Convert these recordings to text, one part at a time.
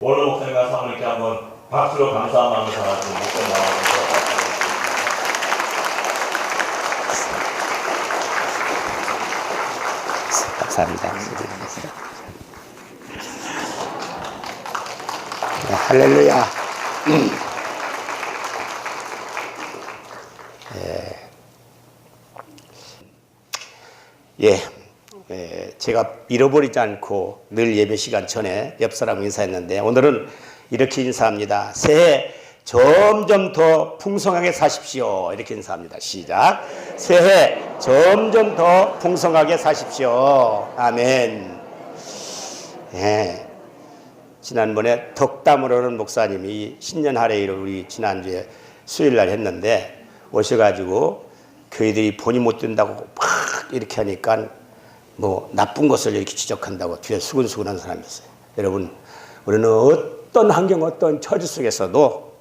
오늘 목사님과 사모님께 한번 박수로 감사한 마음을 담아서 목사님 나와주셔서 감사합니다. 네, 할렐루야. 제가 잃어버리지 않고 늘 예배 시간 전에 옆 사람 인사했는데 오늘은 이렇게 인사합니다. 새해 점점 더 풍성하게 사십시오. 이렇게 인사합니다. 시작. 새해 점점 더 풍성하게 사십시오. 아멘. 네. 지난번에 덕담으로는 목사님이 신년 할애일을 우리 지난주에 수요일날 했는데 오셔가지고 교회들이 본이 못 된다고 막 이렇게 하니까 뭐 나쁜 것을 이렇게 지적한다고 뒤에 수근수근한 사람이었어요. 여러분, 우리는 어떤 환경, 어떤 처지 속에서도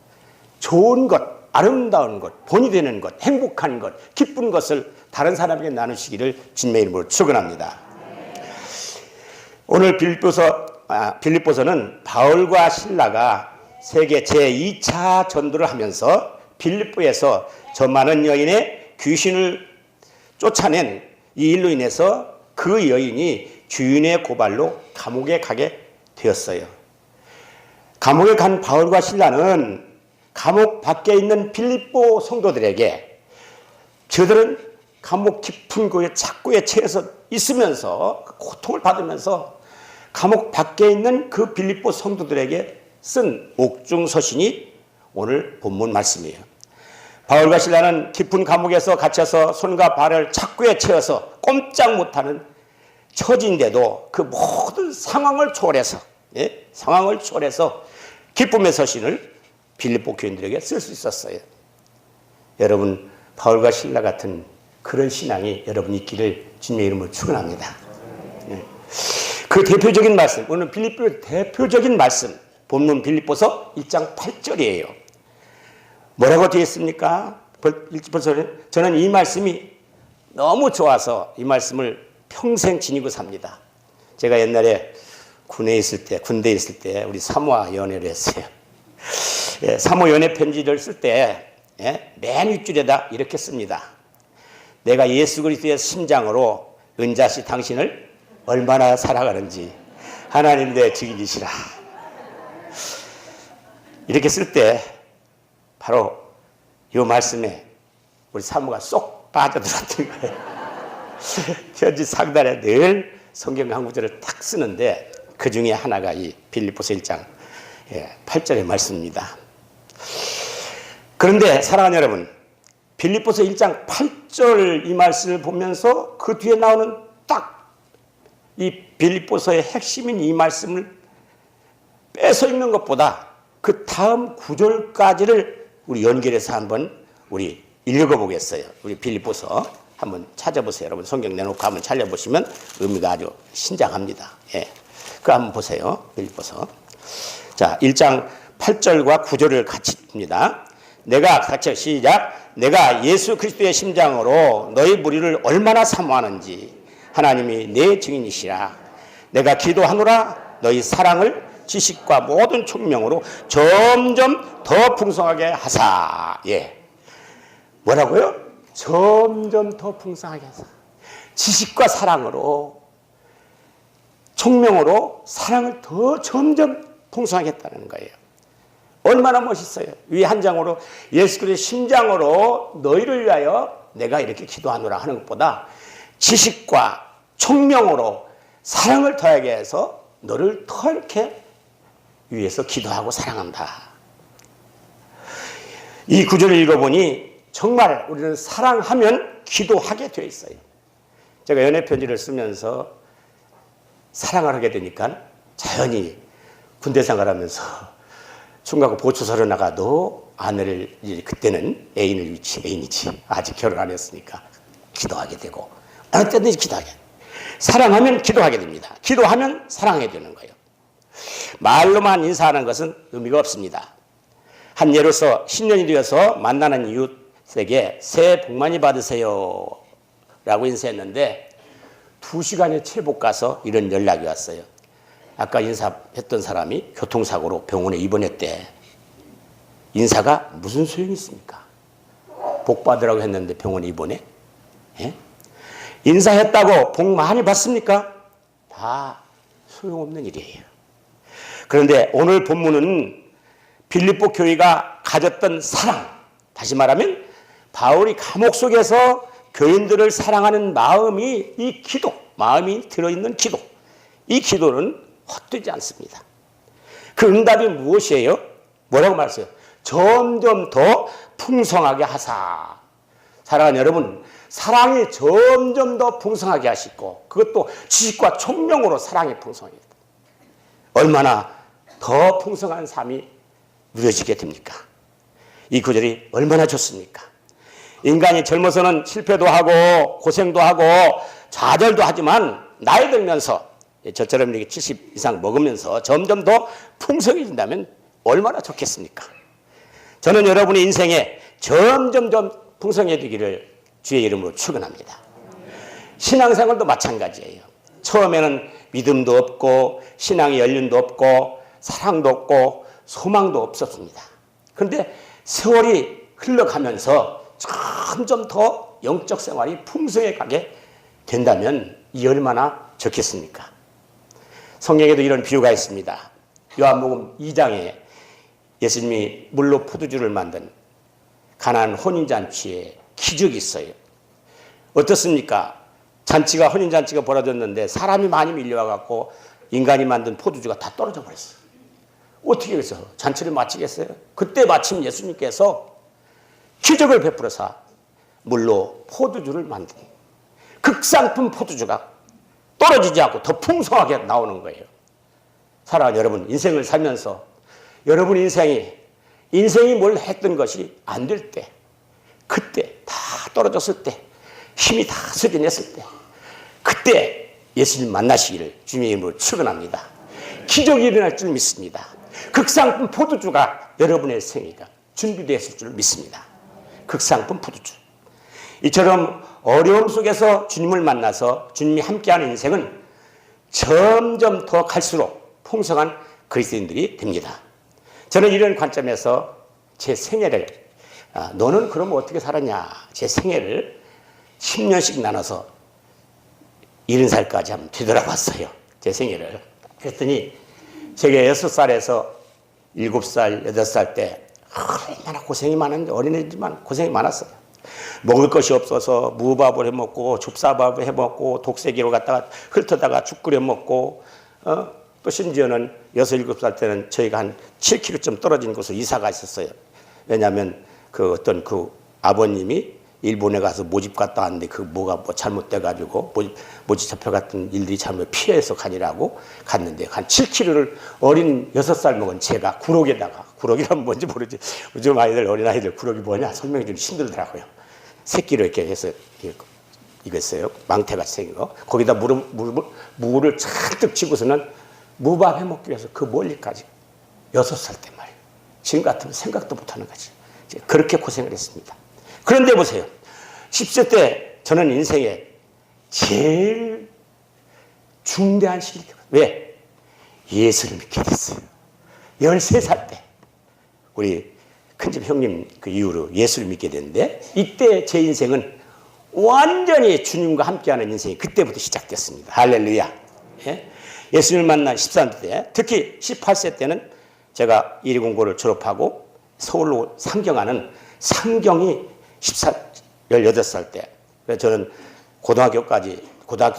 좋은 것, 아름다운 것, 본이 되는 것, 행복한 것, 기쁜 것을 다른 사람에게 나누시기를 주님의 이름으로 축원합니다. 오늘 빌립보서는 바울과 실라가 세계 제2차 전도를 하면서 빌립보에서 저 많은 여인의 귀신을 쫓아낸 이 일로 인해서 그 여인이 주인의 고발로 감옥에 가게 되었어요. 감옥에 간 바울과 실라는 감옥 밖에 있는 빌립보 성도들에게 저들은 감옥 깊은 그 착고에 처해서 있으면서 고통을 받으면서 감옥 밖에 있는 그 빌립보 성도들에게 쓴 옥중서신이 오늘 본문 말씀이에요. 바울과 실라는 깊은 감옥에서 갇혀서 손과 발을 착고에 채워서 꼼짝 못하는 처지인데도 그 모든 상황을 초월해서 기쁨의 서신을 빌립보 교인들에게 쓸 수 있었어요. 여러분, 바울과 실라 같은 그런 신앙이 여러분 있기를 주님의 이름으로 축원합니다. 그 대표적인 말씀, 오늘 빌립보의 대표적인 말씀, 본문 빌립보서 1장 8절이에요. 뭐라고 되어 있습니까? 저는 이 말씀이 너무 좋아서 이 말씀을 평생 지니고 삽니다. 제가 옛날에 군대에 있을 때 우리 사모와 연애를 했어요. 사모 연애 편지를 쓸 때 맨 윗줄에다 이렇게 씁니다. 내가 예수 그리스도의 심장으로 은자씨 당신을 얼마나 사랑하는지 하나님 내 증인이시라. 이렇게 쓸 때 바로 이 말씀에 우리 사모가 쏙 빠져들었던 거예요. 편지 상단에 늘 성경 한 구절을 딱 쓰는데 그 중에 하나가 이 빌립보서 1장 8절의 말씀입니다. 그런데 사랑하는 여러분, 빌립보서 1장 8절 이 말씀을 보면서 그 뒤에 나오는 딱 이 빌립보서의 핵심인 이 말씀을 빼서 읽는 것보다 그 다음 구절까지를 우리 연결해서 한번 우리 읽어보겠어요. 우리 빌립보서 한번 찾아보세요. 여러분 성경 내놓고 한번 찾아보시면 의미가 아주 신장합니다. 그거 한번 보세요. 빌립보서. 자, 1장 8절과 9절을 같이 봅니다. 시작. 내가 예수 그리스도의 심장으로 너희 무리를 얼마나 사모하는지 하나님이 내 증인이시라. 내가 기도하노라 너희 사랑을 지식과 모든 총명으로 점점 더 풍성하게 하사. 뭐라고요? 점점 더 풍성하게 하사. 지식과 사랑으로, 총명으로 사랑을 더 점점 풍성하게 했다는 거예요. 얼마나 멋있어요. 위 한 장으로 예수 그리스도의 심장으로 너희를 위하여 내가 이렇게 기도하노라 하는 것보다 지식과 총명으로 사랑을 더하게 해서 너를 더 이렇게 위해서 기도하고 사랑한다. 이 구절을 읽어보니 정말 우리는 사랑하면 기도하게 되어 있어요. 제가 연애 편지를 쓰면서 사랑을 하게 되니까 자연히 군대 생활하면서 중간고 보초서로 나가도 아내를 그때는 애인이지 아직 결혼 안 했으니까 기도하게 되고 어느 때든지 기도하게 돼요. 사랑하면 기도하게 됩니다. 기도하면 사랑하게 되는 거예요. 말로만 인사하는 것은 의미가 없습니다. 한 예로서 신년이 되어서 만나는 이웃에게 새해 복 많이 받으세요 라고 인사했는데 2시간에 채 못 가서 이런 연락이 왔어요. 아까 인사했던 사람이 교통사고로 병원에 입원했대. 인사가 무슨 소용이 있습니까? 복 받으라고 했는데 병원에 입원해? 예? 인사했다고 복 많이 받습니까? 다 소용없는 일이에요. 그런데 오늘 본문은 빌립보 교회가 가졌던 사랑, 다시 말하면 바울이 감옥 속에서 교인들을 사랑하는 마음이 이 기도, 마음이 들어있는 기도, 이 기도는 헛되지 않습니다. 그 응답이 무엇이에요? 뭐라고 말했어요? 점점 더 풍성하게 하사. 사랑하는 여러분, 사랑이 점점 더 풍성하게 하시고 그것도 지식과 총명으로 사랑이 풍성해요. 얼마나 더 풍성한 삶이 누려지게 됩니까? 이 구절이 얼마나 좋습니까? 인간이 젊어서는 실패도 하고 고생도 하고 좌절도 하지만 나이 들면서 저처럼 이렇게 70 이상 먹으면서 점점 더 풍성해진다면 얼마나 좋겠습니까? 저는 여러분의 인생에 점점 풍성해지기를 주의 이름으로 축원합니다. 신앙생활도 마찬가지예요. 처음에는 믿음도 없고 신앙의 연륜도 없고 사랑도 없고 소망도 없었습니다. 그런데 세월이 흘러가면서 점점 더 영적 생활이 풍성해 가게 된다면 이 얼마나 좋겠습니까? 성경에도 이런 비유가 있습니다. 요한복음 2장에 예수님이 물로 포도주를 만든 가나안 혼인잔치에 기적이 있어요. 어떻습니까? 잔치가 혼인잔치가 벌어졌는데 사람이 많이 밀려와갖고 인간이 만든 포도주가 다 떨어져 버렸어요. 어떻게 해서 잔치를 마치겠어요? 그때 마침 예수님께서 기적을 베풀어서 물로 포도주를 만든 극상품 포도주가 떨어지지 않고 더 풍성하게 나오는 거예요. 사랑하는 여러분, 인생을 살면서 여러분 인생이 뭘 했던 것이 안 될 때, 그때 다 떨어졌을 때, 힘이 다 쇠진했을 때, 그때 예수님 만나시기를 주님의 이름으로 축원합니다. 기적이 일어날 줄 믿습니다. 극상품 포도주가 여러분의 생애가 준비되었을 줄 믿습니다. 극상품 포도주. 이처럼 어려움 속에서 주님을 만나서 주님이 함께하는 인생은 점점 더 갈수록 풍성한 그리스도인들이 됩니다. 저는 이런 관점에서 제 생애를 너는 그럼 어떻게 살았냐, 제 생애를 10년씩 나눠서 70살까지 한번 되돌아봤어요. 제 생애를. 그랬더니 제가 6살에서 7살, 8살 때 얼마나 고생이 많은데, 어린애지만 고생이 많았어요. 먹을 것이 없어서 무밥을 해먹고 좁쌀밥을 해먹고 독세기로 갔다가 훑어다가 죽 끓여 먹고 또 심지어는 6, 7살 때는 저희가 한 7km쯤 떨어진 곳으로 이사가 있었어요. 왜냐하면 그 어떤 그 아버님이 일본에 가서 모집 갔다 왔는데 그 뭐가 뭐 잘못돼가지고 모집 잡혀갔던 일들이 잘못 피해서 가니라고 갔는데 한 7km를 어린 6살 먹은 제가 구록에다가, 구록이란 뭔지 모르지, 요즘 아이들, 어린아이들 구록이 뭐냐 설명이 좀 힘들더라고요. 새끼를 이렇게 해서 이거 있어요. 망태같이 생긴 거. 거기다 물을 잔뜩 치고서는 무밥 해먹기 위해서 그 멀리까지 6살 때 말이에요. 지금 같으면 생각도 못하는 거지. 그렇게 고생을 했습니다. 그런데 보세요. 10세 때 저는 인생에 제일 중대한 시기가 왜? 예수를 믿게 됐어요. 13살 때 우리 큰집 형님 그 이후로 예수를 믿게 됐는데 이때 제 인생은 완전히 주님과 함께하는 인생이 그때부터 시작됐습니다. 할렐루야. 예? 예수님을 만난 13세 때, 특히 18세 때는 제가 이리 공고를 졸업하고 서울로 상경하는 상경이 18살 때. 그래서 저는 고등학교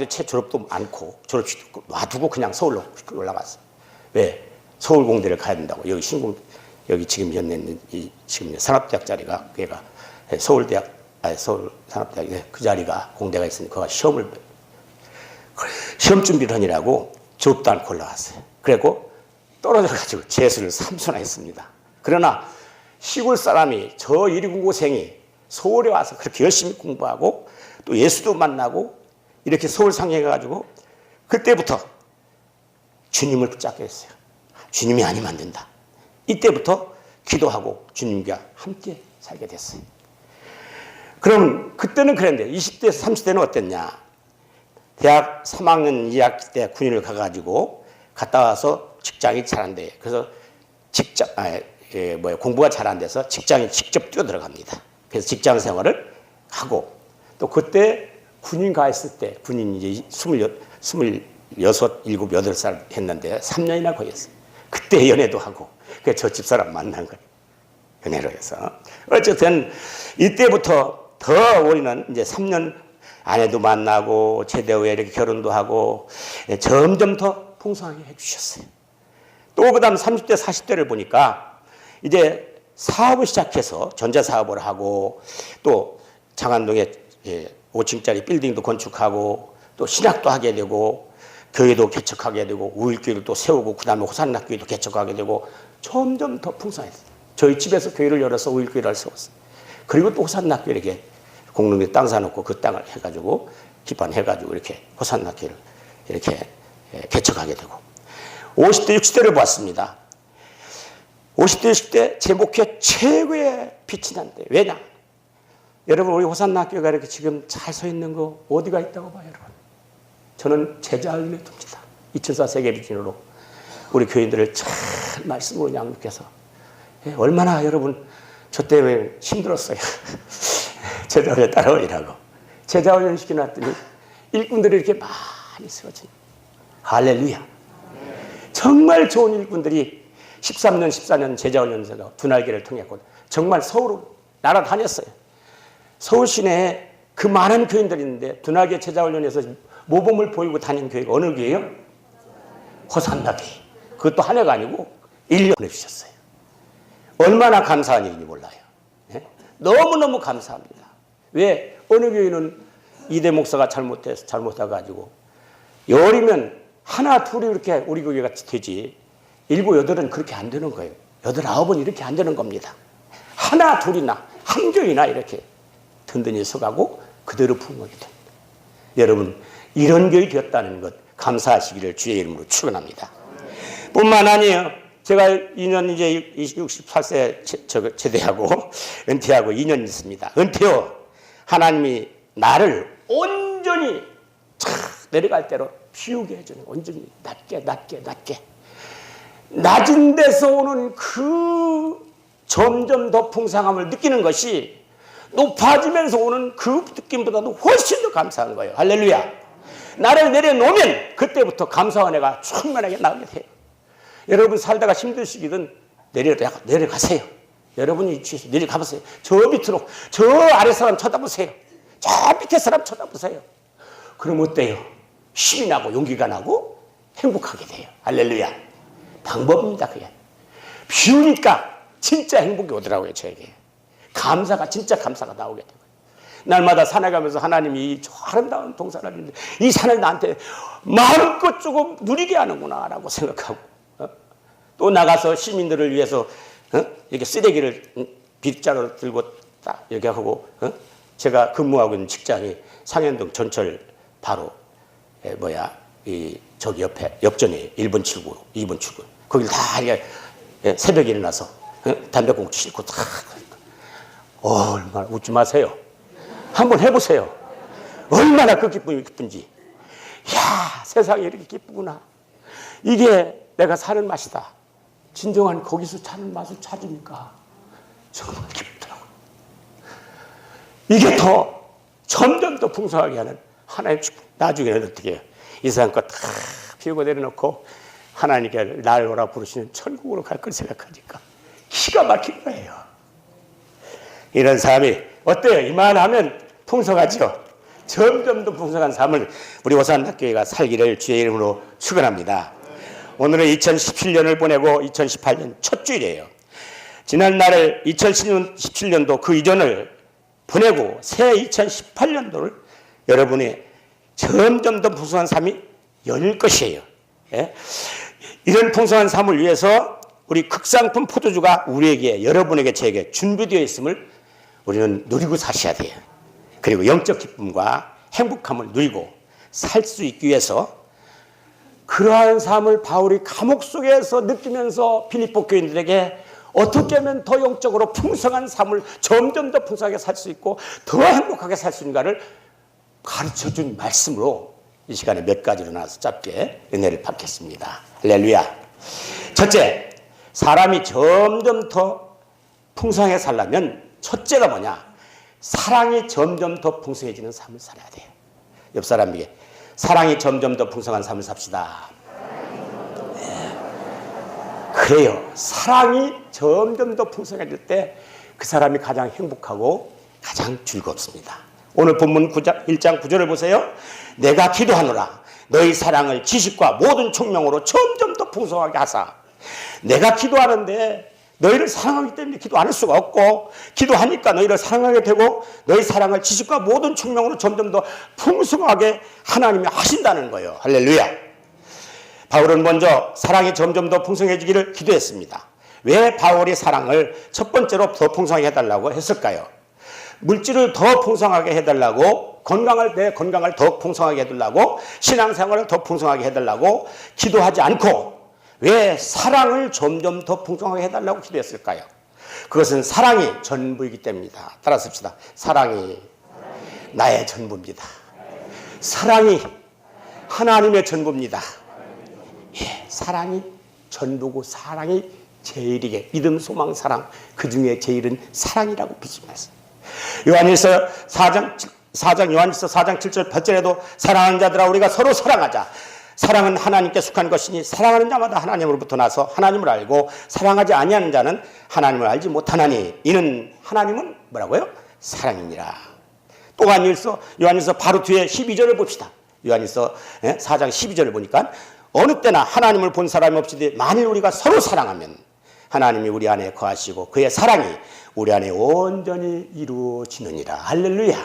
채 졸업도 않고 졸업식도 놔두고 그냥 서울로 올라갔어요. 왜? 서울 공대를 가야 된다고. 여기 지금 현재 있는 지금 산업대학 자리가 그게가 서울대학, 서울 산업대학 그 자리가 공대가 있으니까 시험 준비를 하느라고 졸업도 않고 올라왔어요. 그리고 떨어져가지고 재수를 3수나 했습니다. 그러나 시골 사람이 저 이리공고생이 서울에 와서 그렇게 열심히 공부하고 또 예수도 만나고 이렇게 서울 상경해가지고 그때부터 주님을 붙잡게 했어요. 주님이 아니면 안 된다. 이때부터 기도하고 주님과 함께 살게 됐어요. 그럼 그때는 그랬는데 20대에서 30대는 어땠냐? 대학 3학년 2학기 때 군인을 가가지고 갔다 와서 직장이 잘 안 돼. 그래서 공부가 잘 안 돼서 직장에 직접 뛰어 들어갑니다. 그래서 직장 생활을 하고 또 그때 군인 가 있을 때 군인 이제 26, 7, 8살 했는데 3년이나 걸렸어요. 그때 연애도 하고 그래서 저 집사람 만난 거예요. 연애로 해서. 어쨌든 이때부터 더 우리는 이제 3년 아내도 만나고 제대 후에 이렇게 결혼도 하고 점점 더 풍성하게 해주셨어요. 또 그다음 30대 40대를 보니까 이제 사업을 시작해서 전자사업을 하고 또 장안동에 5층짜리 빌딩도 건축하고 또 신학도 하게 되고 교회도 개척하게 되고 우일교회도 또 세우고 그다음에 호산락교회도 개척하게 되고 점점 더 풍성했어요. 저희 집에서 교회를 열어서 우일교회를 세웠어요. 그리고 또 호산락교회 이렇게 공릉에 땅 사놓고 그 땅을 해가지고 기반해가지고 이렇게 호산락교회를 이렇게 개척하게 되고 50대 60대를 보았습니다. 50대 60대 제 목회 최고의 빛이 난대. 왜냐? 여러분 우리 호산락교회가 이렇게 지금 잘 서 있는 거 어디가 있다고 봐요 여러분? 저는 제자훈련에 둡니다. 2004 세계비전으로 우리 교인들을 잘 말씀으로 양육해서 얼마나 여러분 저 때문에 힘들었어요. 제자훈련 따라오라고 제자훈련 시켜놨더니 일꾼들이 이렇게 많이 쓰러진 할렐루야. 정말 좋은 일꾼들이 13년 14년 제자훈련에서 두 날개를 통했고 정말 서울로 날아다녔어요. 서울 시내에 그 많은 교인들이 있는데 두 날개 제자훈련에서 모범을 보이고 다닌 교회가 어느 교회예요? 호산나교회. 그것도 한 해가 아니고 1년 보내주셨어요. 얼마나 감사한 일인지 몰라요. 네? 너무너무 감사합니다. 왜? 어느 교회는 이대 목사가 잘못해가지고 열이면 하나 둘이 이렇게 우리 교회가 되지 7, 8은 그렇게 안 되는 거예요. 8, 9은 이렇게 안 되는 겁니다. 하나 둘이나 한 교회나 이렇게 든든히 서가고 그대로 부흥하게 됩니다. 여러분 이런 교회 되었다는 것 감사하시기를 주의 이름으로 축원합니다. 뿐만 아니에요. 제가 2년 이제 68세 제대하고 은퇴하고 2년 있습니다. 은퇴 후 하나님이 나를 온전히 내려갈 대로 피우게 해주는 온전히 낮게 낮은 데서 오는 그 점점 더 풍성함을 느끼는 것이 높아지면서 오는 그 느낌보다도 훨씬 더 감사한 거예요. 할렐루야. 나를 내려놓으면 그때부터 감사와 은혜가 충만하게 나오게 돼요. 여러분 살다가 힘드시기든 내려가세요. 여러분이 주에서 내려가보세요. 저 밑으로 저 아래 사람 쳐다보세요. 저 밑에 사람 쳐다보세요. 그럼 어때요? 힘이 나고 용기가 나고 행복하게 돼요. 할렐루야. 방법입니다. 그게. 비우니까 진짜 행복이 오더라고요. 저에게. 감사가 진짜 감사가 나오게 되고 날마다 산에 가면서 하나님이 저 아름다운 동산을 주는데 이 산을 나한테 마음껏 조금 누리게 하는구나 라고 생각하고 또 나가서 시민들을 위해서 이렇게 쓰레기를 빗자루를 들고 딱 이렇게 하고 제가 근무하고 있는 직장이 상현동 전철 바로 저기 옆에 역전에 1번 출구 2번 출구 거길 다 이렇게 새벽에 일어나서 담배꽁초 싣고 다 얼마나 웃지 마세요. 한번 해보세요. 얼마나 그 기쁨이 기쁜지. 이야 세상이 이렇게 기쁘구나. 이게 내가 사는 맛이다. 진정한 거기서 사는 맛을 찾으니까 정말 기쁘더라고요. 이게 더 점점 더 풍성하게 하는 하나님 축복. 나중에는 어떻게 해요? 이 세상 거 다 피우고 내려놓고 하나님께 날 오라 부르시는 천국으로 갈 걸 생각하니까 기가 막힌 거예요. 이런 삶이 어때요? 이만하면 풍성하죠? 점점 더 풍성한 삶을 우리 호산학교회가 살기를 주의 이름으로 축원합니다. 오늘은 2017년을 보내고 2018년 첫 주일이에요. 지난 날을 2017년도 그 이전을 보내고 새 2018년도를 여러분의 점점 더 풍성한 삶이 열릴 것이에요. 예? 이런 풍성한 삶을 위해서 우리 극상품 포도주가 우리에게 여러분에게 저에게 준비되어 있음을 우리는 누리고 사셔야 돼요. 그리고 영적 기쁨과 행복함을 누리고 살 수 있기 위해서 그러한 삶을 바울이 감옥 속에서 느끼면서 빌립보 교인들에게 어떻게 하면 더 영적으로 풍성한 삶을 점점 더 풍성하게 살 수 있고 더 행복하게 살 수 있는가를 가르쳐준 말씀으로 이 시간에 몇 가지로 나와서 짧게 은혜를 받겠습니다. 할렐루야. 첫째, 사람이 점점 더 풍성하게 살려면 첫째가 뭐냐? 사랑이 점점 더 풍성해지는 삶을 살아야 돼요. 옆 사람에게 사랑이 점점 더 풍성한 삶을 삽시다. 네. 그래요. 사랑이 점점 더 풍성해질 때 그 사람이 가장 행복하고 가장 즐겁습니다. 오늘 본문 1장 9절을 보세요. 내가 기도하노라 너희 사랑을 지식과 모든 총명으로 점점 더 풍성하게 하사. 내가 기도하는데 너희를 사랑하기 때문에 기도 안 할 수가 없고, 기도하니까 너희를 사랑하게 되고 너희 사랑을 지식과 모든 총명으로 점점 더 풍성하게 하나님이 하신다는 거예요. 할렐루야. 바울은 먼저 사랑이 점점 더 풍성해지기를 기도했습니다. 왜 바울이 사랑을 첫 번째로 더 풍성하게 해달라고 했을까요? 물질을 더 풍성하게 해달라고, 내 건강을 더 풍성하게 해달라고, 신앙생활을 더 풍성하게 해달라고 기도하지 않고 왜 사랑을 점점 더 풍성하게 해달라고 기도했을까요? 그것은 사랑이 전부이기 때문이다. 따라 씁시다. 사랑이 나의 전부입니다. 사랑이 하나님의 전부입니다. 예, 사랑이 전부고 사랑이 제일이게, 믿음, 소망, 사랑, 그 중에 제일은 사랑이라고 비sim했어요. 요한일서 4장 요한일서 4장 7절 8절에도 사랑하는 자들아 우리가 서로 사랑하자. 사랑은 하나님께 속한 것이니 사랑하는 자마다 하나님으로부터 나서 하나님을 알고 사랑하지 아니하는 자는 하나님을 알지 못하나니 이는 하나님은 뭐라고요? 사랑이니라. 또 요한일서 바로 뒤에 12절을 봅시다. 요한일서 4장 12절을 보니까 어느 때나 하나님을 본 사람이 없으되 만일 우리가 서로 사랑하면 하나님이 우리 안에 거하시고 그의 사랑이 우리 안에 온전히 이루어지느니라. 할렐루야.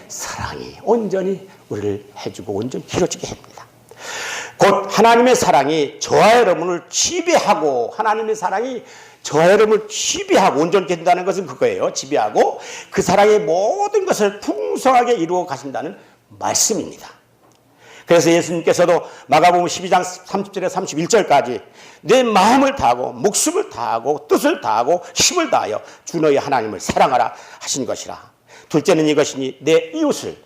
사랑이 온전히 우리를 해주고 온전히 이루어지게 합니다. 곧 하나님의 사랑이 저와 여러분을 지배하고, 하나님의 사랑이 저와 여러분을 지배하고 온전히 된다는 것은 그거예요. 지배하고 그 사랑의 모든 것을 풍성하게 이루어 가신다는 말씀입니다. 그래서 예수님께서도 마가복음 12장 30절에 31절까지 내 마음을 다하고 목숨을 다하고 뜻을 다하고 힘을 다하여 주 너희 하나님을 사랑하라 하신 것이라. 둘째는 이것이니 내 이웃을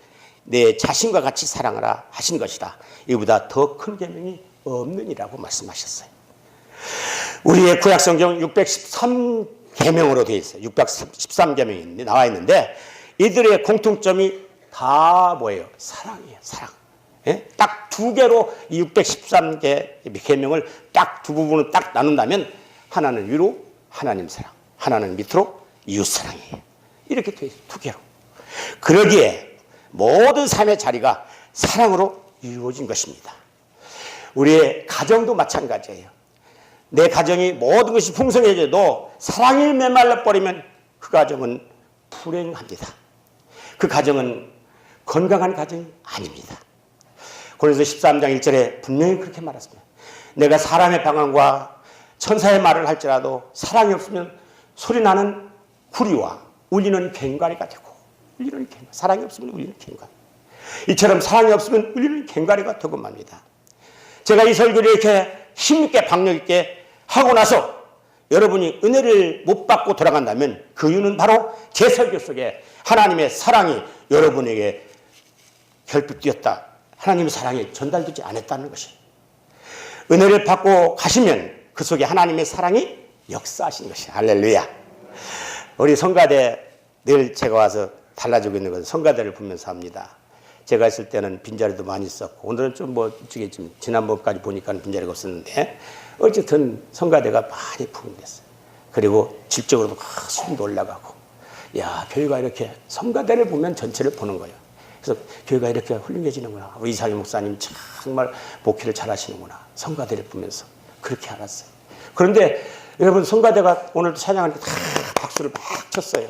내 자신과 같이 사랑하라 하신 것이라. 이보다 더 큰 계명이 없느니라고 말씀하셨어요. 우리의 구약성경 613계명으로 되어 있어요. 613계명이 나와 있는데 이들의 공통점이 다 뭐예요? 사랑이에요. 사랑. 예? 딱 두 개로 이 613개 계명을 딱 두 부분을 딱 나눈다면 하나는 위로 하나님 사랑, 하나는 밑으로 이웃 사랑이에요. 이렇게 되어 있어요. 두 개로. 그러기에 모든 삶의 자리가 사랑으로 이루어진 것입니다. 우리의 가정도 마찬가지예요. 내 가정이 모든 것이 풍성해져도 사랑이 메말라 버리면 그 가정은 불행합니다. 그 가정은 건강한 가정이 아닙니다. 고린도서 13장 1절에 분명히 그렇게 말했습니다. 내가 사람의 방언과 천사의 말을 할지라도 사랑이 없으면 소리나는 구리와 울리는 괭과리가 되고, 사랑이 없으면 울리는 괭과리. 이처럼 사랑이 없으면 울리는 괭과리가 되고 맙니다. 제가 이 설교를 이렇게 힘있게 박력 있게 하고 나서 여러분이 은혜를 못 받고 돌아간다면 그 이유는 바로 제 설교 속에 하나님의 사랑이 여러분에게 결핍 뛰었다. 하나님의 사랑이 전달되지 않았다는 것이에요. 은혜를 받고 가시면 그 속에 하나님의 사랑이 역사하신 것이에요. 할렐루야. 우리 성가대 늘 제가 와서 달라지고 있는 것은 성가대를 보면서 합니다. 제가 있을 때는 빈자리도 많이 있었고 오늘은 좀 지난번까지 보니까 빈자리가 없었는데 어쨌든 성가대가 많이 부흥됐어요. 그리고 질적으로도 수준도 올라가고, 야, 교회가 이렇게 성가대를 보면 전체를 보는 거예요. 그래서 교회가 이렇게 훌륭해지는구나. 우리 이상희 목사님 정말 목회를 잘하시는구나. 성가대를 보면서 그렇게 알았어요. 그런데 여러분 성가대가 오늘도 찬양하는데 다 박수를 막 쳤어요.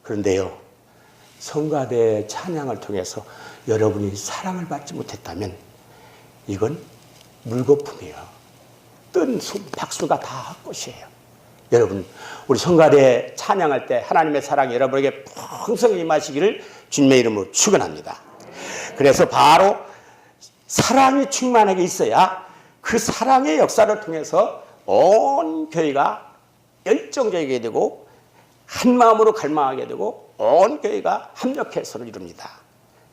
그런데요, 성가대 찬양을 통해서 여러분이 사랑을 받지 못했다면 이건 물거품이에요. 뜬 박수가 다 헛것이에요. 여러분, 우리 성가대 찬양할 때 하나님의 사랑이 여러분에게 풍성히 임하시기를 주님의 이름으로 축원합니다. 그래서 바로 사랑이 충만하게 있어야 그 사랑의 역사를 통해서 온 교회가 열정적이게 되고 한 마음으로 갈망하게 되고 온 교회가 합력해서를 이룹니다.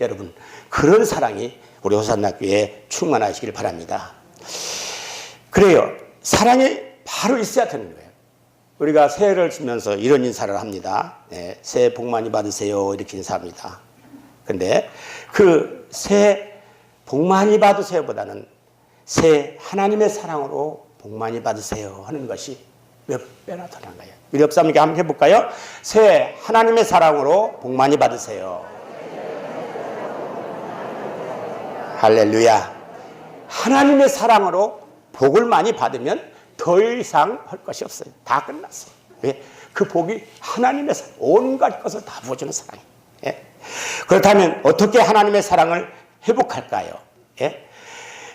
여러분 그런 사랑이 우리 호산나교회에 충만하시길 바랍니다. 그래요. 사랑이 바로 있어야 되는 거예요. 우리가 새해를 주면서 이런 인사를 합니다. 네, 새해 복 많이 받으세요 이렇게 인사합니다. 근데 그 새해 복 많이 받으세요보다는 새해 하나님의 사랑으로 복 많이 받으세요 하는 것이 몇 배나 더 나은 거예요. 우리 옆 사람에게 한번 해볼까요? 새해 하나님의 사랑으로 복 많이 받으세요. 할렐루야. 하나님의 사랑으로 복을 많이 받으면 더 이상 할 것이 없어요. 다 끝났어요. 왜? 그 복이 하나님의 사랑, 온갖 것을 다 부어주는 사랑이에요. 예? 그렇다면 어떻게 하나님의 사랑을 회복할까요? 예?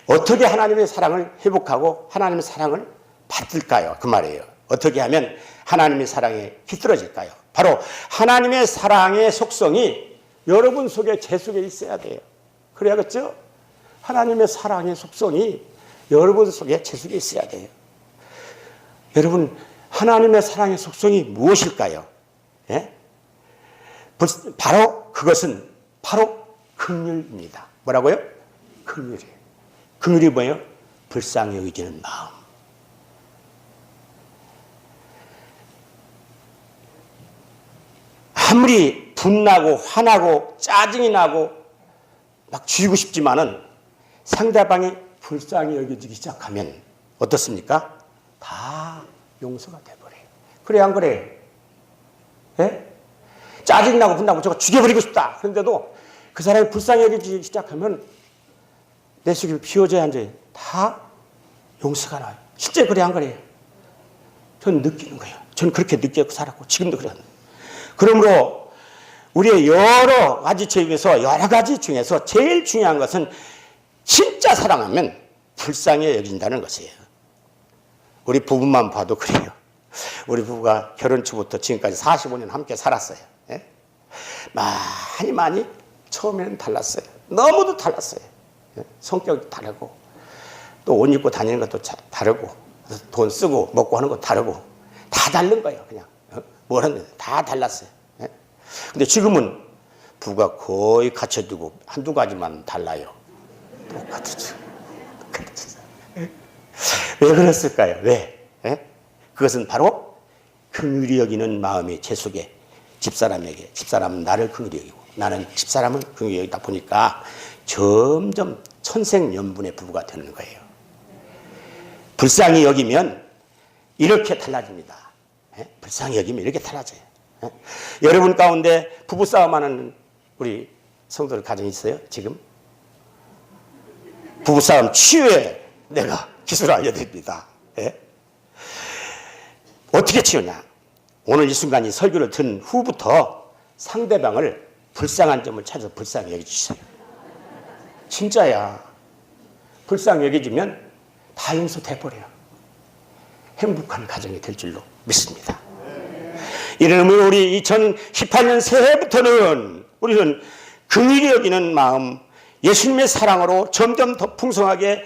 어떻게 하나님의 사랑을 회복하고 하나님의 사랑을 받을까요? 그 말이에요. 어떻게 하면 하나님의 사랑에 깃들어질까요? 바로 하나님의 사랑의 속성이 여러분 속에 제 속에 있어야 돼요. 그래야겠죠? 하나님의 사랑의 속성이 여러분 속에 제 속에 있어야 돼요. 여러분 하나님의 사랑의 속성이 무엇일까요? 예? 바로 그것은 바로 긍휼입니다. 뭐라고요? 긍휼이에요. 긍휼이 뭐예요? 불쌍히 여기지는 마음. 아무리 분나고 화나고 짜증이 나고 막 죽이고 싶지만은 상대방이 불쌍히 여겨지기 시작하면 어떻습니까? 다 용서가 돼버려요. 그래 안 그래요? 예? 짜증나고 분나고 저거 죽여버리고 싶다. 그런데도 그 사람이 불쌍히 여겨지기 시작하면 내 속에 비워져야 이제 다 용서가 나요. 실제 그래 안 그래요? 전 느끼는 거예요. 전 그렇게 느끼고 살았고 지금도 그래요. 그러므로 우리의 여러 가지 중에서 제일 중요한 것은 진짜 사랑하면 불쌍히 여긴다는 것이에요. 우리 부부만 봐도 그래요. 우리 부부가 결혼 초부터 지금까지 45년 함께 살았어요. 예? 많이 처음에는 달랐어요. 너무도 달랐어요. 예? 성격이 다르고 또 옷 입고 다니는 것도 다르고 돈 쓰고 먹고 하는 것도 다르고 다 다른 거예요. 그냥 뭘 하는데 다 달랐어요. 예? 근데 지금은 부부가 거의 갖춰두고 한두 가지만 달라요. 똑같죠. 왜 그랬을까요? 왜? 예? 그것은 바로 긍휼히 여기는 마음이 제 속에 집사람은 나를 긍휼히 여기고 나는 집사람을 긍휼히 여기다 보니까 점점 천생연분의 부부가 되는 거예요. 불쌍히 여기면 이렇게 달라집니다. 예? 불쌍히 여기면 이렇게 달라져요. 예? 여러분 가운데 부부싸움하는 우리 성도들 가정이 있어요? 지금? 부부싸움 치유에 내가 기술을 알려드립니다. 예? 어떻게 치우냐? 오늘 이 순간 이 설교를 든 후부터 상대방을 불쌍한 점을 찾아서 불쌍히 여겨주세요. 진짜야. 불쌍히 여겨주면 다 용서돼버려요. 행복한 가정이 될 줄로 믿습니다. 이러면 우리 2018년 새해부터는 우리는 긍휼히 여기는 마음, 예수님의 사랑으로 점점 더 풍성하게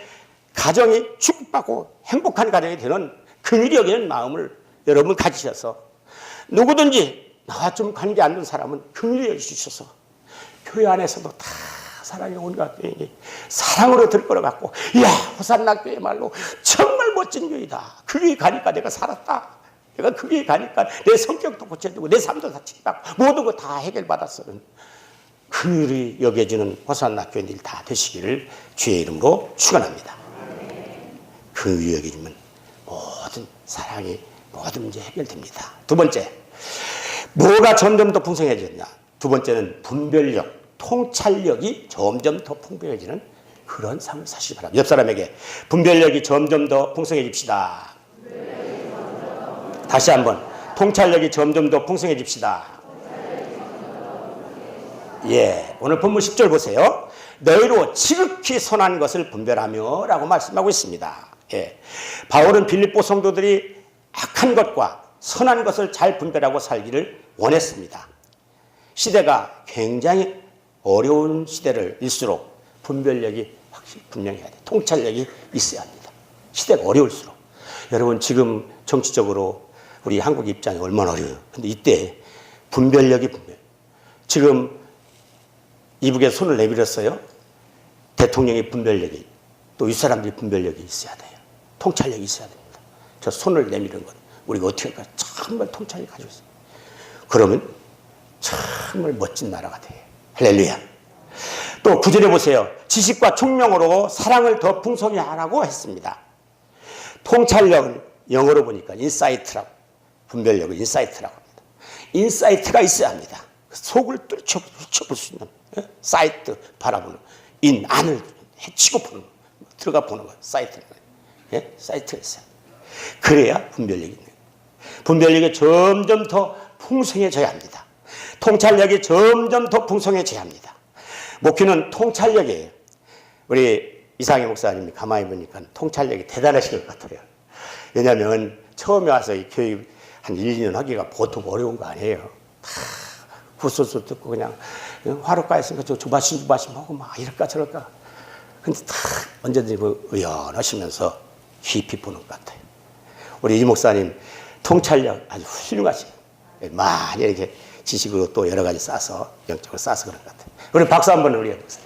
가정이 축복받고 행복한 가정이 되는 긍휼히 여기는 마음을 여러분 가지셔서 누구든지 나와 좀 관계 안 된 사람은 긍휼히 여기주셔서 교회 안에서도 다 사랑의 온갖 교회니 사랑으로 들끓어갖고 이야 호산나 교회 말로 정말 멋진 교회다. 그 교회 가니까 내가 살았다. 내가 그 교회 가니까 내 성격도 고쳐지고 내 삶도 다 치유받고 모든 거 다 해결받았어는 긍휼히 여겨주는 호산나 교회들 다 되시기를 주의 이름으로 축원합니다. 긍휼히 여겨주면 모든 사랑이 모든 문제 해결됩니다. 두 번째, 뭐가 점점 더 풍성해지느냐? 두 번째는 분별력, 통찰력이 점점 더 풍부해지는 그런 삶을 사시기 바랍니다. 옆 사람에게 분별력이 점점 더 풍성해집시다. 다시 한번 통찰력이 점점 더 풍성해집시다. 예, 오늘 본문 10절 보세요. 너희로 지극히 선한 것을 분별하며 라고 말씀하고 있습니다. 예, 바울은 빌립보 성도들이 악한 것과 선한 것을 잘 분별하고 살기를 원했습니다. 시대가 굉장히 어려운 시대일수록 분별력이 확실히 분명해야 돼요. 통찰력이 있어야 합니다. 시대가 어려울수록. 여러분 지금 정치적으로 우리 한국 입장이 얼마나 어려워요. 근데 이때 분별력이 지금 이북에 손을 내밀었어요. 대통령의 분별력이 또 윗사람들이 분별력이 있어야 돼요. 통찰력이 있어야 됩니다. 저 손을 내미는 것 우리가 어떻게 할까? 정말 통찰력 가지고 있어요. 그러면 정말 멋진 나라가 돼요. 할렐루야. 또 9절에 보세요. 지식과 총명으로 사랑을 더 풍성히 하라고 했습니다. 통찰력은 영어로 보니까 인사이트라고, 분별력을 인사이트라고 합니다. 인사이트가 있어야 합니다. 속을 뚫쳐볼 수 있는, 사이트 바라보는, 안을 해치고 보는, 들어가 보는 거예요. 사이트가 있어요. 그래야 분별력이 있는 거예요. 분별력이 점점 더 풍성해져야 합니다. 통찰력이 점점 더 풍성해져야 합니다. 목표는 통찰력이에요. 우리 이상희 목사님이 가만히 보니까 통찰력이 대단하실 것 같아요. 왜냐하면 처음에 와서 이 교육 한 1, 2년 하기가 보통 어려운 거 아니에요. 다 구설수 듣고 그냥 화로가 있으니까 조바심 하고 막 이럴까 저럴까. 근데 다 언제든지 의연하시면서 깊이 보는 것 같아요. 우리 이 목사님 통찰력 아주 훌륭하시고 많이 이렇게 지식으로 또 여러 가지 쌓아서 영적으로 쌓아서 그런 것 같아요. 우리 박수 한번 우리 목사님.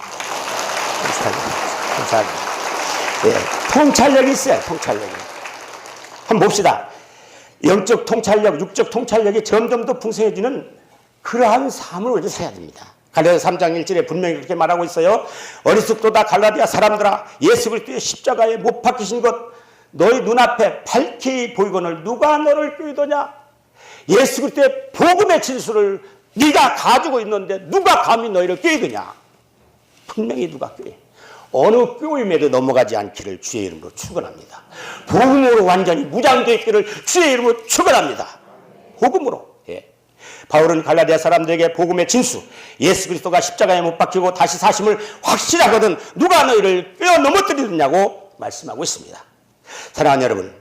감사합니다. 예, 통찰력이 있어요. 통찰력이. 한번 봅시다. 영적 통찰력, 육적 통찰력이 점점 더 풍성해지는 그러한 삶을 우리가 살아야 됩니다. 갈라디아 3장 1절에 분명히 그렇게 말하고 있어요. 어리석도다 갈라디아 사람들아, 예수 그리스도의 십자가에 못 박히신 것 너희 눈앞에 밝히 보이거늘 누가 너를 꾀더냐. 예수 그리스도의 복음의 진수를 네가 가지고 있는데 누가 감히 너희를 꾀더냐. 분명히 누가 꾀. 어느 꾀임에도 넘어가지 않기를 주의 이름으로 축원합니다. 복음으로 완전히 무장되어 있기를 주의 이름으로 축원합니다. 복음으로. 예. 바울은 갈라디아 사람들에게 복음의 진수, 예수 그리스도가 십자가에 못 박히고 다시 사심을 확실하거든 누가 너희를 꿰어 넘어뜨리느냐고 말씀하고 있습니다. 사랑하는 여러분,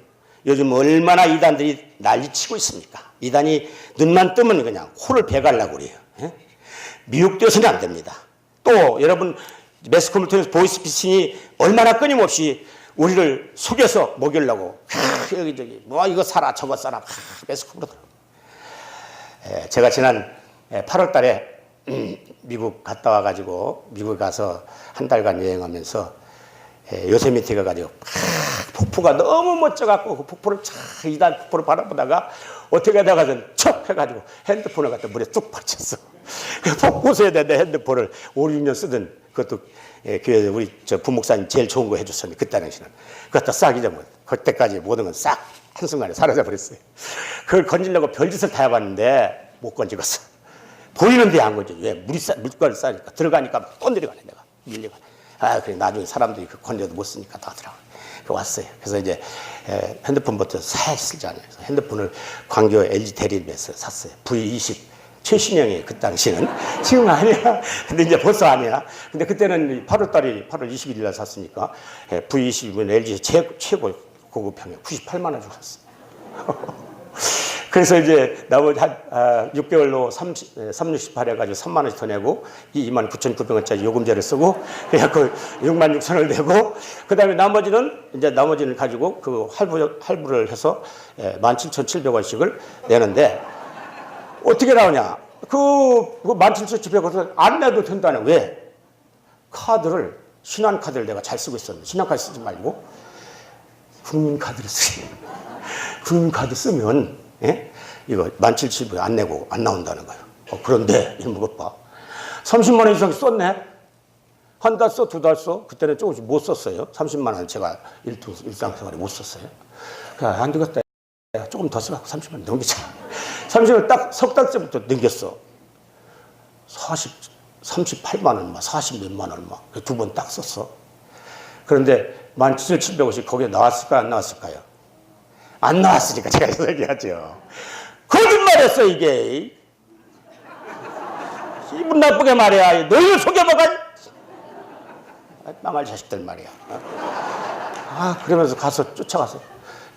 요즘 얼마나 이단들이 난리치고 있습니까? 이단이 눈만 뜨면 그냥 코를 베가려고 그래요. 예? 미혹되어서는 안 됩니다. 또 여러분 매스컴을 통해서 보이스피싱이 얼마나 끊임없이 우리를 속여서 먹이려고 여기저기 뭐 이거 사라 저거 사라 매스컴으로 들어. 제가 지난 8월 달에 미국 갔다 와가지고 미국 가서 한 달간 여행하면서 요세미티 가가지고 폭포가 너무 멋져갖고 그 폭포를 이단 폭포를 바라보다가 어떻게 하다가든 척 해가지고 핸드폰을 갖다 물에 뚝 빠졌어. 폭포수에 내 핸드폰을 5, 6년 쓰던 그것도 교회에서 우리 저 부목사님 제일 좋은 거 해줬었는데 그 당시는 그것도 싹 잊어버렸어. 그때까지 모든 건 싹 한순간에 사라져 버렸어요. 그걸 건지려고 별짓을 다 해봤는데 못 건지겠어. 보이는데 안 건져. 왜? 물가를 싸니까 들어가니까 또 내려가네 내가 밀려가. 그래 나중에 사람들이 그 건져도 못 쓰니까 다 하더라고. 그 왔어요. 그래서 이제 핸드폰부터 사야 쓰잖아요. 그래서 핸드폰을 광교 LG 대리점에서 샀어요. V20 최신형이에요. 그 당시는. 지금 아니야. 근데 이제 벌써 아니야. 근데 그때는 8월 21일 날 샀으니까 V20이면 LG 최고 고급형이에요. 98만 원 주고 샀어요. 그래서 이제 나머지 한 6개월로 368 해가지고 3만 원씩 더 내고 29,900원짜리 요금제를 쓰고 그래갖고 6만 6천 원을 내고 그 다음에 나머지는 가지고 그 할부를 해서 17,700원씩을 내는데 어떻게 나오냐. 그 17,700원을 안 내도 된다네. 왜? 카드를 신한카드를 내가 잘 쓰고 있었는데 신한카드 쓰지 말고 국민카드를 쓰세요. 국민카드 쓰면 이거 17,700원 안 내고 안 나온다는 거예요. 그런데 이런 것 봐. 30만 원 이상 썼네. 한 달 써, 두 달 써. 그때는 조금씩 못 썼어요. 30만 원 제가 일상생활에 못 썼어요. 그러니까 안 되겠다. 조금 더 써갖고 30만 원 넘기자. 30만 딱 석 달째부터 넘겼어. 38만 원, 40몇만 원, 두 번 딱 썼어. 그런데 17,700원씩 거기에 나왔을까요? 안 나왔을까요? 안 나왔으니까 제가 이렇게 얘기하죠. 거짓말했어 이게. 기분 나쁘게 말이야. 너희를 속여먹어. 망할 자식들 말이야. 그러면서 가서 쫓아가서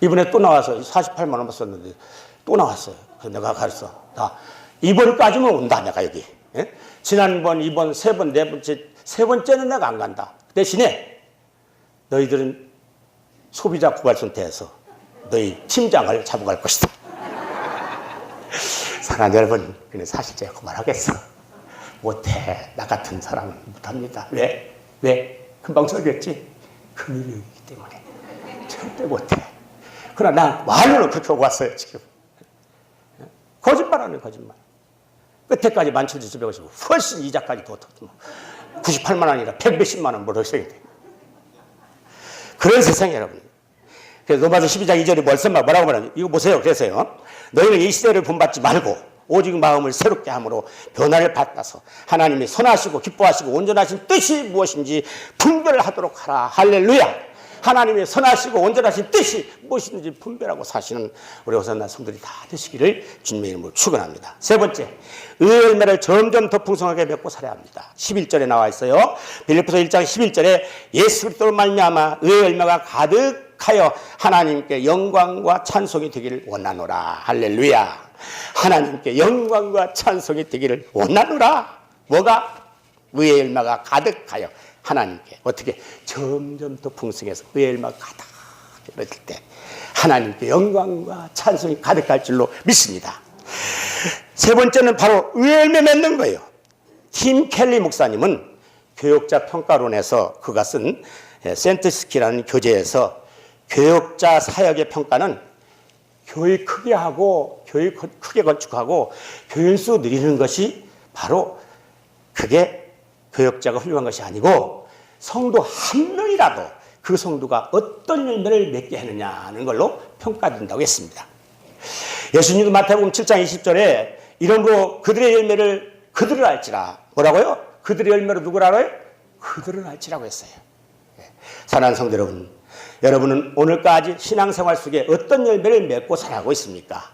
이번에 또 나와서 48만 원만 썼는데 또 나왔어요. 그래서 내가 가르쳐. 이번까지는 온다 내가 여기. 지난번, 이번, 세 번, 네 번째, 세 번째는 내가 안 간다. 대신에 너희들은 소비자 고발센터에서 너희 팀장을 잡아갈 것이다. 사랑하는 여러분, 근데 사실 제가 그만하겠어. 못해. 나 같은 사람은 못합니다. 왜? 금방 설겼지? 그 일이 있기 때문에 절대 못해. 그러나 난 말로는 그렇게 오고 왔어요. 지금 거짓말하네, 거짓말. 끝에까지 17,750원 훨씬 이자까지 더 98만 원이라 100몇십만 원 벌어셔야 돼. 그런 세상이 여러분. 그래서 로마서 12장 2절에 뭐라고 말하냐. 이거 보세요. 그래서요. 너희는 이 시대를 본받지 말고 오직 마음을 새롭게 함으로 변화를 받아서 하나님이 선하시고 기뻐하시고 온전하신 뜻이 무엇인지 분별하도록 하라. 할렐루야. 하나님의 선하시고 온전하신 뜻이 무엇인지 분별하고 사시는 우리 호산나 성들이 다 되시기를 주님의 이름으로 축원합니다. 세 번째, 의의 열매를 점점 더 풍성하게 맺고 살아야 합니다. 11절에 나와 있어요. 빌립보서 1장 11절에 예수 그리스도로 말미암아 의의 열매가 가득하여 하나님께 영광과 찬송이 되기를 원하노라. 할렐루야. 하나님께 영광과 찬송이 되기를 원하노라. 뭐가? 의의 열매가 가득하여 하나님께 어떻게 점점 더 풍성해서 의의 열매가 가득 이럴 때 하나님께 영광과 찬송이 가득할 줄로 믿습니다. 세 번째는 바로 의의 열매 맺는 거예요. 팀 켈리 목사님은 교역자 평가론에서 그가 쓴 센트스키라는 교재에서 교역자 사역의 평가는 교회 크게 하고 교회 크게 건축하고 교인수 늘리는 것이 바로 그게 교역자가 훌륭한 것이 아니고 성도 한 명이라도 그 성도가 어떤 열매를 맺게 하느냐는 걸로 평가된다고 했습니다. 예수님도 마태복음 7장 20절에 이러므로 그들의 열매를 그들을 알지라. 뭐라고요? 그들의 열매로 누구를 알아요? 그들을 알지라고 했어요. 사랑하는 성도 여러분, 여러분은 오늘까지 신앙생활 속에 어떤 열매를 맺고 살아가고 있습니까?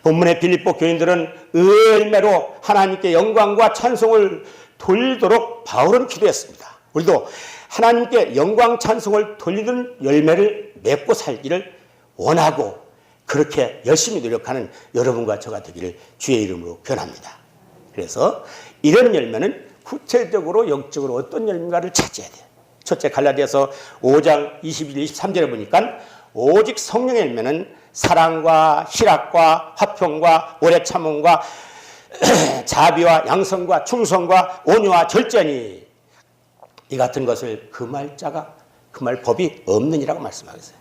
본문의 빌립보 교인들은 의의 열매로 하나님께 영광과 찬송을 돌리도록 바울은 기도했습니다. 우리도 하나님께 영광 찬송을 돌리는 열매를 맺고 살기를 원하고 그렇게 열심히 노력하는 여러분과 저가 되기를 주의 이름으로 권합니다. 그래서 이런 열매는 구체적으로 영적으로 어떤 열매가를 찾아야 돼요. 첫째, 갈라디아서 5장 21, 23절에 보니까 오직 성령의 열매는 사랑과 희락과 화평과 오래 참음과 자비와 양성과 충성과 온유와 절제니 이 같은 것을 금할 법이 없느니라고 말씀하겠어요.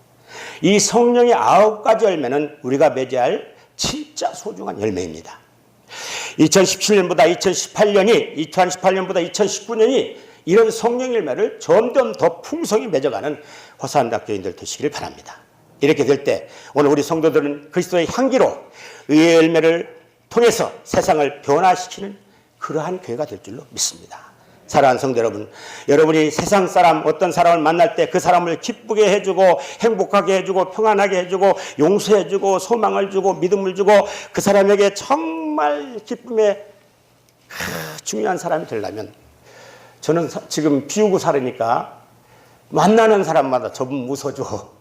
이 성령의 9가지 열매는 우리가 맺어야 할 진짜 소중한 열매입니다. 2017년보다 2019년이 이런 성령 열매를 점점 더 풍성히 맺어가는 호산나 교인들 되시기를 바랍니다. 이렇게 될 때 오늘 우리 성도들은 그리스도의 향기로 의의 열매를 통해서 세상을 변화시키는 그러한 교회가 될 줄로 믿습니다. 사랑하는 성도 여러분, 여러분이 세상 사람 어떤 사람을 만날 때 그 사람을 기쁘게 해주고 행복하게 해주고 평안하게 해주고 용서해주고 소망을 주고 믿음을 주고 그 사람에게 정말 기쁨의 중요한 사람이 되려면 저는 지금 비우고 살으니까 만나는 사람마다 저분 웃어줘.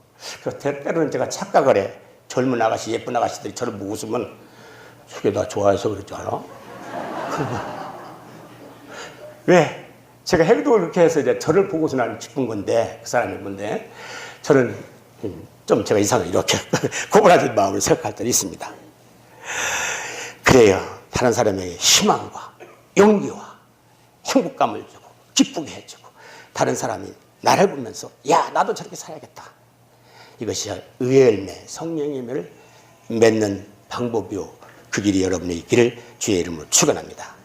때로는 제가 착각을 해. 젊은 아가씨 예쁜 아가씨들이 저를 보고 웃으면 저게 나 좋아해서 그랬지 않아? 왜? 제가 행동을 그렇게 해서 이제 저를 보고서 나는 기쁜 건데, 그 사람이 건데, 저는 좀 제가 이상하게 이렇게 고분하신 마음을 생각할 때는 있습니다. 그래요. 다른 사람에게 희망과 용기와 행복감을 주고, 기쁘게 해주고, 다른 사람이 나를 보면서, 야, 나도 저렇게 살아야겠다. 이것이 의의 열매, 성령의 열매를 맺는 방법이요. 그 길이 여러분의 있기를 주의 이름으로 축원합니다.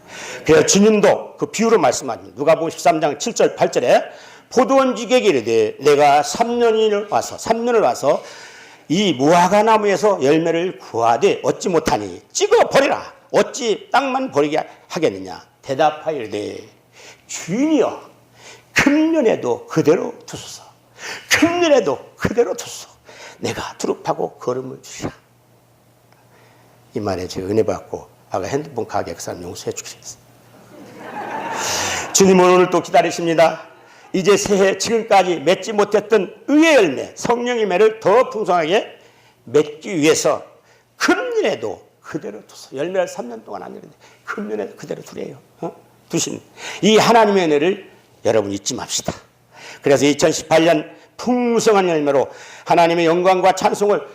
그래서 주님도 그 비유로 말씀하십니다. 누가복음 13장 7절 8절에 포도원 지객이 이르되 내가 3년을 와서 이 무화과 나무에서 열매를 구하되 얻지 못하니 찍어 버리라. 어찌 땅만 버리게 하겠느냐. 대답하여 이르되 주인이여 금년에도 그대로 두소서. 금년에도 그대로 두소서. 내가 두릅하고 걸음을 주시라. 이 말에 제가 은혜 받고 아까 핸드폰 가게 그 사람 용서해 주시겠어요. 주님은 오늘 또 기다리십니다. 이제 새해 지금까지 맺지 못했던 의의 열매, 성령의 열매를 더 풍성하게 맺기 위해서 금년에도 그대로 두소. 열매를 3년 동안 안 열는데 금년에도 그대로 두래요. 두신 이 하나님의 은혜를 여러분 잊지 맙시다. 그래서 2018년 풍성한 열매로 하나님의 영광과 찬송을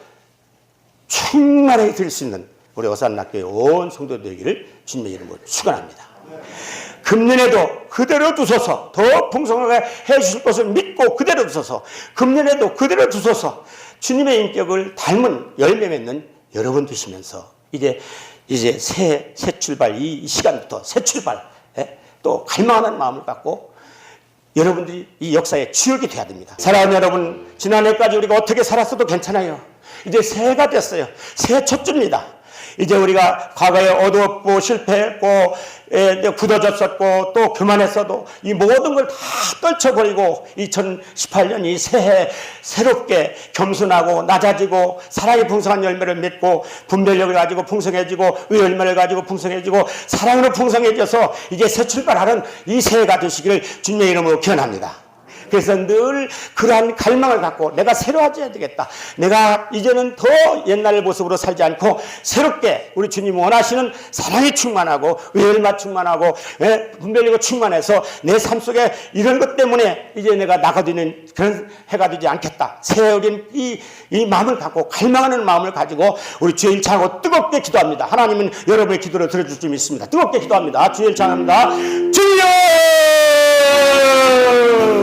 충만하게 드릴 수 있는 우리 호산나 교회 온 성도 되기를 주님의 이름으로 축원합니다. 금년에도 그대로 두소서. 더 풍성하게 해주실 것을 믿고 그대로 두소서. 금년에도 그대로 두소서. 주님의 인격을 닮은 열매 맺는 여러분 되시면서 이제 새 출발, 이 시간부터 새 출발, 또 갈망하는 마음을 갖고 여러분들이 이 역사의 주역이 돼야 됩니다. 사랑하는 여러분, 지난해까지 우리가 어떻게 살았어도 괜찮아요. 이제 새해가 됐어요. 새해 첫 주입니다. 이제 우리가 과거에 어두웠고 실패했고 굳어졌었고 또 교만했어도 이 모든 걸 다 떨쳐버리고 2018년 이 새해 새롭게 겸손하고 낮아지고 사랑의 풍성한 열매를 맺고 분별력을 가지고 풍성해지고 의 열매를 가지고 풍성해지고 사랑으로 풍성해져서 이제 새 출발하는 이 새해가 되시기를 주님의 이름으로 기원합니다. 그래서 늘 그러한 갈망을 갖고 내가 새로워져야 되겠다. 내가 이제는 더 옛날 모습으로 살지 않고 새롭게 우리 주님 원하시는 사랑이 충만하고 의열마 충만하고 분별력이 충만해서 내 삶 속에 이런 것 때문에 이제 내가 나가지는 그런 해가 되지 않겠다. 새 어린 이 마음을 갖고 갈망하는 마음을 가지고 우리 주의 일창하고 뜨겁게 기도합니다. 하나님은 여러분의 기도를 들어줄 줄 믿습니다. 뜨겁게 기도합니다. 주의 일창합니다. 주여!